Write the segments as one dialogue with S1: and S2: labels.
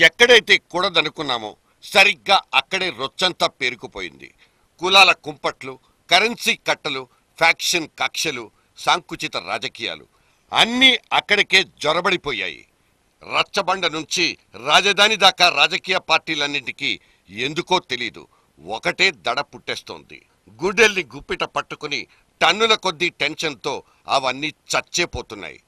S1: ఎక్కడైతే కూడదనుకున్నామో సరిగ్గా అక్కడే రొచ్చంతా పేరుకుపోయింది. కులాల కుంపట్లు, కరెన్సీ కట్టలు, ఫ్యాక్షన్ కక్షలు, సాంకుచిత రాజకీయాలు అన్నీ అక్కడికే జొరబడిపోయాయి. రచ్చబండ నుంచి రాజధాని దాకా రాజకీయ పార్టీలన్నింటికీ ఎందుకో తెలీదు ఒకటే దడ పుట్టేస్తోంది. గుడ్డెల్ని గుప్పిట పట్టుకుని టన్నుల కొద్దీ టెన్షన్తో అవన్నీ చచ్చేపోతున్నాయి.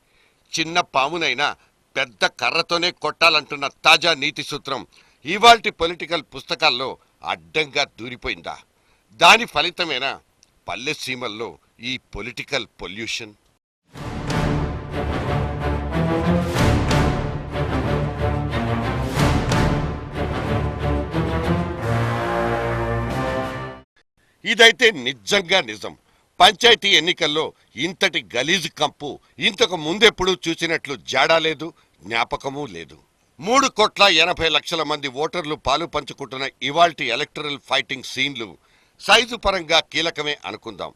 S1: చిన్న పామునైనా పెద్ద కర్రతోనే కొట్టాలంటున్న తాజా నీతి సూత్రం ఇవాల్టి పొలిటికల్ పుస్తకాల్లో అడ్డంగా దూరిపోయిందా? దాని ఫలితమేనా పల్లె సీమల్లో ఈ పొలిటికల్ పొల్యూషన్? ఇదైతే నిజంగా నిజం. పంచాయతీ ఎన్నికల్లో ఇంతటి గలీజు కంపు ఇంతకు ముందెప్పుడూ చూసినట్లు జాడా లేదు, జ్ఞాపకమూ లేదు. 3,80,00,000 మంది ఓటర్లు పాలు పంచుకుంటున్న ఇవాల్టి ఎలక్టరల్ ఫైటింగ్ సీన్లు సైజు పరంగా కీలకమే అనుకుందాం.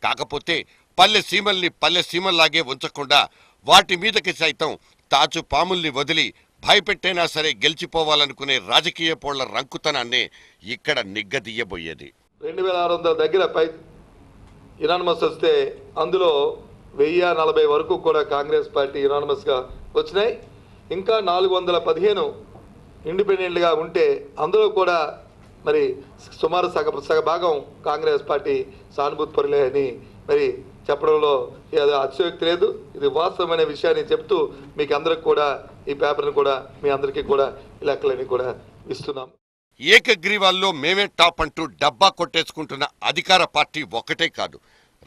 S1: కాకపోతే పల్లె సీమల్ని పల్లె సీమల్లాగే ఉంచకుండా వాటి మీదకి సైతం తాచు పాముల్ని వదిలి భయపెట్టైనా సరే గెలిచిపోవాలనుకునే రాజకీయ పోళ్ల రంకుతనాన్నే ఇక్కడ నిగ్గదీయబోయేది.
S2: 2,600 దగ్గర పై యునానిమస్ వస్తే అందులో 1,040 వరకు కూడా కాంగ్రెస్ పార్టీ యునానిమస్గా వచ్చినాయి. ఇంకా 415 ఇండిపెండెంట్గా ఉంటే అందులో కూడా మరి సుమారు సగ భాగం కాంగ్రెస్ పార్టీ సానుభూతి పరులే అని మరి చెప్పడంలో అది అతిశయోక్తి లేదు. ఇది వాస్తవమైన విషయాన్ని చెప్తూ మీకు అందరికి కూడా ఈ పేపర్ని కూడా మీ అందరికీ కూడా ఈ లెక్కలని కూడా ఇస్తున్నాం.
S1: ఏకగ్రీవాల్లో మేమే టాప్ అంటూ డబ్బా కొట్టేసుకుంటున్న అధికార పార్టీ ఒక్కటే కాదు,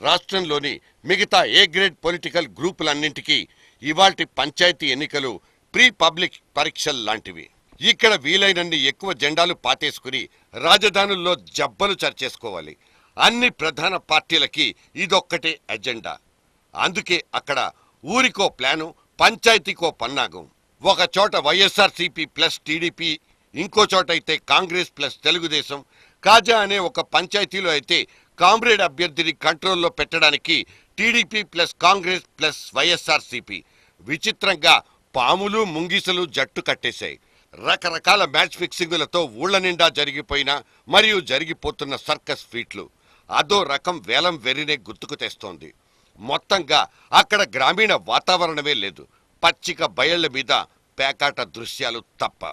S1: రాష్ట్రంలోని మిగతా ఏ గ్రేడ్ పొలిటికల్ గ్రూపులన్నింటికీ ఇవాల్టి పంచాయతీ ఎన్నికలు ప్రీ పబ్లిక్ పరీక్షల్లాంటివి. ఇక్కడ వీలైనన్ని ఎక్కువ జెండాలు పాతేసుకుని రాజధానుల్లో జబ్బలు చర్చేసుకోవాలి. అన్ని ప్రధాన పార్టీలకి ఇదొక్కటే ఎజెండా. అందుకే అక్కడ ఊరికో ప్లాను, పంచాయతీకో పన్నాగం. ఒక చోట వైఎస్ఆర్సీపీ ప్లస్ టీడీపీ, ఇంకో చోట అయితే కాంగ్రెస్ ప్లస్ తెలుగుదేశం. కాజా అనే ఒక పంచాయతీలో అయితే కామ్రేడ్ అభ్యర్థిని కంట్రోల్లో పెట్టడానికి TDP plus Congress plus YSRCP. విచిత్రంగా పాములు ముంగిసలు జట్టు కట్టేశాయి. రకరకాల మ్యాచ్ ఫిక్సింగులతో ఊళ్ల నిండా జరిగిపోయిన మరియు జరిగిపోతున్న సర్కస్ ఫీట్లు అదో రకం వేలం వెర్రినే గుర్తుకు తెస్తోంది. మొత్తంగా అక్కడ గ్రామీణ వాతావరణమే లేదు, పచ్చిక బయళ్ల మీద పేకాట దృశ్యాలు తప్ప.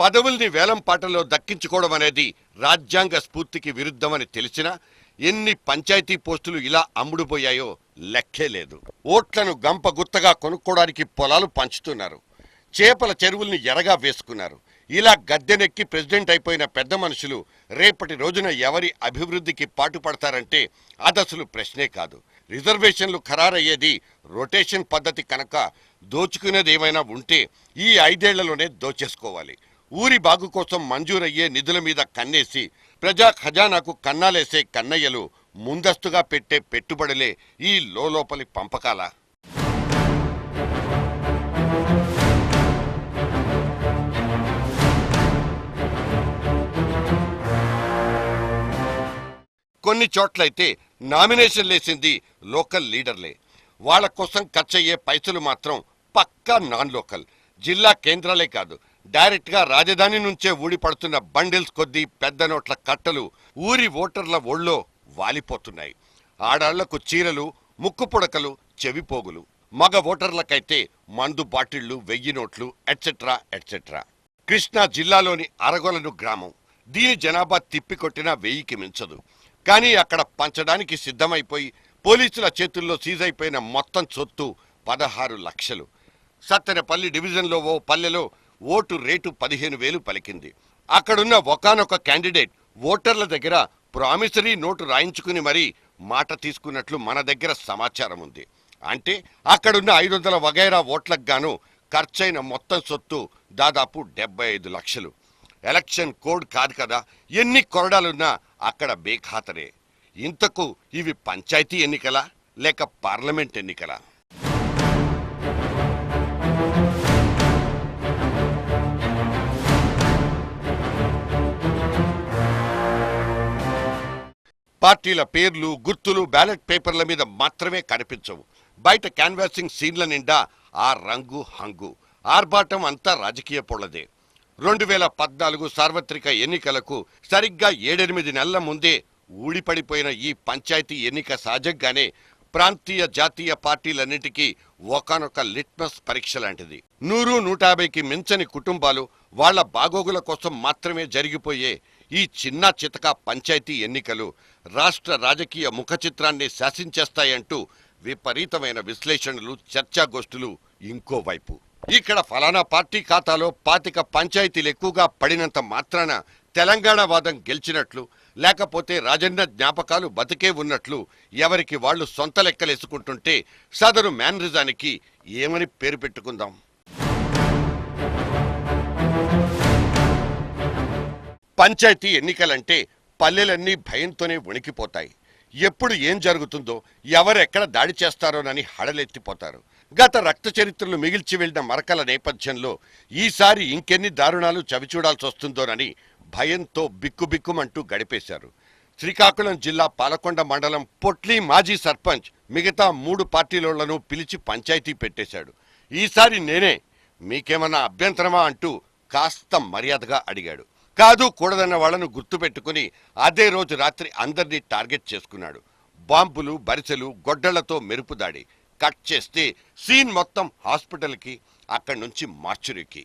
S1: పదవుల్ని వేలం పాటలో దక్కించుకోవడం అనేది రాజ్యాంగ స్ఫూర్తికి విరుద్ధమని తెలిసినా ఎన్ని పంచాయతీ పోస్టులు ఇలా అమ్ముడుపోయాయో లెక్కే లేదు. ఓట్లను గంపగుత్తగా కొనుక్కోవడానికి పొలాలు పంచుతున్నారు, చేపల చెరువుల్ని ఎరగా వేసుకున్నారు. ఇలా గద్దెనెక్కి ప్రెసిడెంట్ అయిపోయిన పెద్ద మనుషులు రేపటి రోజున ఎవరి అభివృద్ధికి పాటుపడతారంటే అదసలు ప్రశ్నే కాదు. రిజర్వేషన్లు ఖరారయ్యేది రొటేషన్ పద్ధతి కనుక దోచుకునేది ఏమైనా ఉంటే ఈ 5 ఏళ్లలోనే దోచేసుకోవాలి. ఊరి బాగు కోసం మంజూరయ్యే నిధుల మీద కన్నేసి ప్రజా ఖజానాకు కన్నాలేసే కన్నయ్యలు ముందస్తుగా పెట్టే పెట్టుబడులే ఈ లోపలి పంపకాల. కొన్ని చోట్లయితే నామినేషన్లేసింది లోకల్ లీడర్లే. వాళ్ల కోసం ఖర్చయ్యే పైసలు మాత్రం పక్కా నాన్ లోకల్. జిల్లా కేంద్రాలే కాదు, డైరెక్ట్గా రాజధాని నుంచే ఊడిపడుతున్న బండిల్స్ కొద్దీ పెద్ద నోట్ల కట్టలు ఊరి ఓటర్ల ఒళ్ళో వాలిపోతున్నాయి. ఆడాళ్లకు చీరలు, ముక్కు పుడకలు, చెవిపోగులు. మగ ఓటర్లకైతే మందు బాటిళ్లు, 1000 నోట్లు ఎట్సెట్రా ఎట్సెట్రా. కృష్ణా జిల్లాలోని అరగొలను గ్రామం. దీని జనాభా తిప్పికొట్టినా 1000కి మించదు. కానీ అక్కడ పంచడానికి సిద్ధమైపోయి పోలీసుల చేతుల్లో సీజైపోయిన మొత్తం సొత్తు 16 లక్షలు. సత్తెనపల్లి డివిజన్లో ఓ పల్లెలో ఓటు రేటు 15,000 పలికింది. అక్కడున్న ఒకానొక క్యాండిడేట్ ఓటర్ల దగ్గర ప్రామిసరీ నోటు రాయించుకుని మరీ మాట తీసుకున్నట్లు మన దగ్గర సమాచారం ఉంది. అంటే అక్కడున్న 500 వగైరా ఓట్లకు గాను ఖర్చైన మొత్తం సొత్తు దాదాపు 75 లక్షలు. ఎలక్షన్ కోడ్ కాదు కదా, ఎన్ని కొరడాలున్నా అక్కడ బేఖాతరే. ఇంతకు ఇవి పంచాయతీ ఎన్నికలా లేక పార్లమెంట్ ఎన్నికలా? పార్టీల పేర్లు గుర్తులు బ్యాలెట్ పేపర్ల మీద మాత్రమే కనిపించవు. బయట క్యాన్వాసింగ్ సీన్ల నిండా ఆ రంగు హంగు ఆర్భాటం అంతా రాజకీయ పొళ్లదే. 2014 సార్వత్రిక ఎన్నికలకు సరిగ్గా 7-8 నెలల ముందే ఊడిపడిపోయిన ఈ పంచాయతీ ఎన్నిక సహజంగానే ప్రాంతీయ జాతీయ పార్టీలన్నిటికీ ఒకానొక లిట్మస్ పరీక్ష లాంటిది. 100-150కి మించని కుటుంబాలు వాళ్ల బాగోగుల కోసం మాత్రమే జరిగిపోయే ఈ చిన్న చితక పంచాయతీ ఎన్నికలు రాష్ట్ర రాజకీయ ముఖ చిత్రాన్ని శాసించేస్తాయంటూ విపరీతమైన విశ్లేషణలు, చర్చాగోష్ఠులు ఇంకోవైపు. ఇక్కడ ఫలానా పార్టీ ఖాతాలో 25 పంచాయతీలు ఎక్కువగా పడినంత మాత్రాన తెలంగాణ వాదం గెలిచినట్లు, లేకపోతే రాజన్న జ్ఞాపకాలు బతికే ఉన్నట్లు ఎవరికి వాళ్లు సొంత లెక్కలేసుకుంటుంటే సదరు మేనరిజానికి ఏమని పేరు పెట్టుకుందాం? పంచాయతీ ఎన్నికలంటే పల్లెలన్నీ భయంతోనే వణికిపోతాయి. ఎప్పుడు ఏం జరుగుతుందో, ఎవరెక్కడ దాడి చేస్తారోనని హడలెత్తిపోతారు. గత రక్త చరిత్రలు మిగిల్చి వెళ్లిన మరకల నేపథ్యంలో ఈసారి ఇంకెన్ని దారుణాలు చవిచూడాల్సి వస్తుందోనని భయంతో బిక్కుబిక్కుమంటూ గడిపేశారు. శ్రీకాకుళం జిల్లా పాలకొండ మండలం పొట్లి మాజీ సర్పంచ్ మిగతా 3 పార్టీలోళ్లను పిలిచి పంచాయతీ పెట్టేశాడు. ఈసారి నేనే, మీకేమన్నా అభ్యంతరమా అంటూ కాస్త మర్యాదగా అడిగాడు. కాదు కూడదన్న వాళ్లను గుర్తుపెట్టుకుని అదే రోజు రాత్రి అందరినీ టార్గెట్ చేసుకున్నాడు. బాంబులు, బరిసెలు, గొడ్డళ్లతో మెరుపు దాడి. కట్ చేస్తే సీన్ మొత్తం హాస్పిటల్కి, అక్కడి నుంచి మార్చురీకి.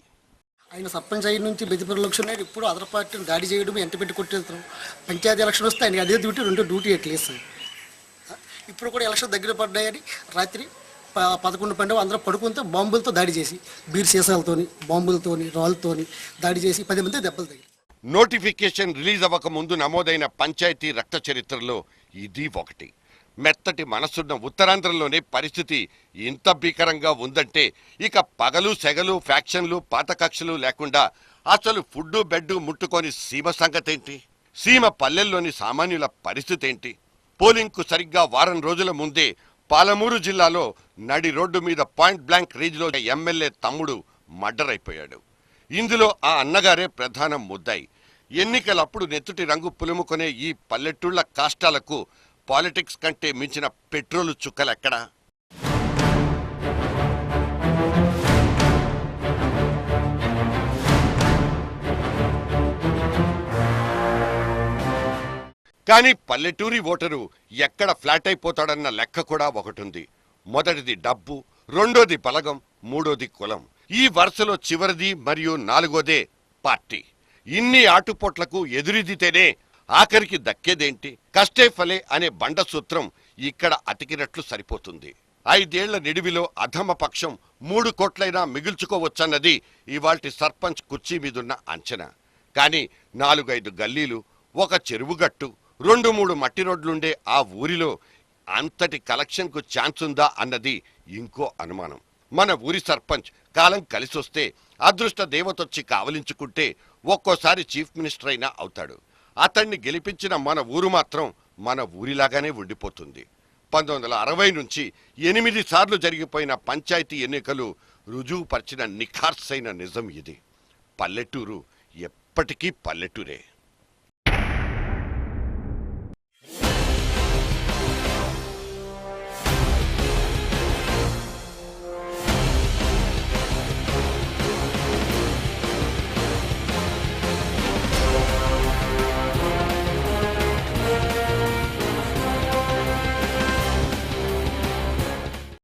S3: ఆయన సర్పంచ్ అయిన నుంచి బెదిపల్లి ఎలక్షన్ అయ్యి ఇప్పుడు అదర్ పార్టీని దాడి చేయడం, ఎంట పెట్టి కొట్టేస్తాం. పంచాయతీ ఎలక్షన్ వస్తే ఆయన అదే డ్యూటీ, 2 డ్యూటీ ఎట్లేస్తాయి. ఇప్పుడు కూడా ఎలక్షన్ దగ్గర పడ్డాయని రాత్రి 11-12 అందరూ పడుకుంటే బాంబులతో దాడి చేసి, బీర్ సీసాలతోని, బాంబులతోని, రాళ్ళతోని దాడి చేసి 10 మంది దెబ్బలు తగిలి.
S1: నోటిఫికేషన్ రిలీజ్ అవ్వక ముందు నమోదైన పంచాయతీ రక్త చరిత్రలో ఇది ఒకటి. మెత్తటి మనసున్న ఉత్తరాంధ్రలోనే పరిస్థితి ఇంత భీకరంగా ఉందంటే ఇక పగలు సెగలు, ఫ్యాక్షన్లు, పాత కక్షలు లేకుండా అసలు ఫుడ్డు బెడ్డు ముట్టుకొని సీమ సంగతేంటి? సీమ పల్లెల్లోని సామాన్యుల పరిస్థితి ఏంటి? పోలింగ్కు సరిగ్గా వారం రోజుల ముందే పాలమూరు జిల్లాలో నడి రోడ్డు మీద పాయింట్ బ్లాంక్ రేంజ్లో ఎమ్మెల్యే తమ్ముడు మర్డర్ అయిపోయాడు. ఇందులో ఆ అన్నగారే ప్రధాన ముద్దాయి. ఎన్నికలప్పుడు నెత్తుటి రంగు పులుముకునే ఈ పల్లెటూళ్ల కాష్టాలకు పాలిటిక్స్ కంటే మించిన పెట్రోలు చుక్కలెక్కడా? కానీ పల్లెటూరి ఓటరు ఎక్కడ ఫ్లాట్ అయిపోతాడన్న లెక్క కూడా ఒకటుంది. మొదటిది డబ్బు, రెండోది బలగం, మూడోది కులం. ఈ వరుసలో చివరిది మరియు 4వదే పార్టీ. ఇన్ని ఆటుపోట్లకు ఎదురిదితేనే ఆఖరికి దక్కేదేంటి? కష్టే ఫలే అనే బండ సూత్రం ఇక్కడ అతికినట్లు సరిపోతుంది. 5 ఏళ్ల నిడివిలో అధమ పక్షం 3 కోట్లైనా మిగుల్చుకోవచ్చన్నది ఇవాల్టి సర్పంచ్ కుర్చీ మీదున్న అంచనా. కానీ 4-5 గల్లీలు, ఒక చెరువుగట్టు, 2-3 మట్టి రోడ్లుండే ఆ ఊరిలో అంతటి కలెక్షన్కు ఛాన్స్ ఉందా అన్నది ఇంకో అనుమానం. మన ఊరి సర్పంచ్ కాలం కలిసొస్తే, అదృష్ట దేవతొచ్చి కావలించుకుంటే ఒక్కోసారి చీఫ్ మినిస్టర్ అయినా అవుతాడు. అతన్ని గెలిపించిన మన ఊరు మాత్రం మన ఊరిలాగానే ఉండిపోతుంది. 1960 నుంచి 8 సార్లు జరిగిపోయిన పంచాయతీ ఎన్నికలు రుజువుపరిచిన నిఖార్సైన నిజం ఇది. పల్లెటూరు ఎప్పటికీ పల్లెటూరే.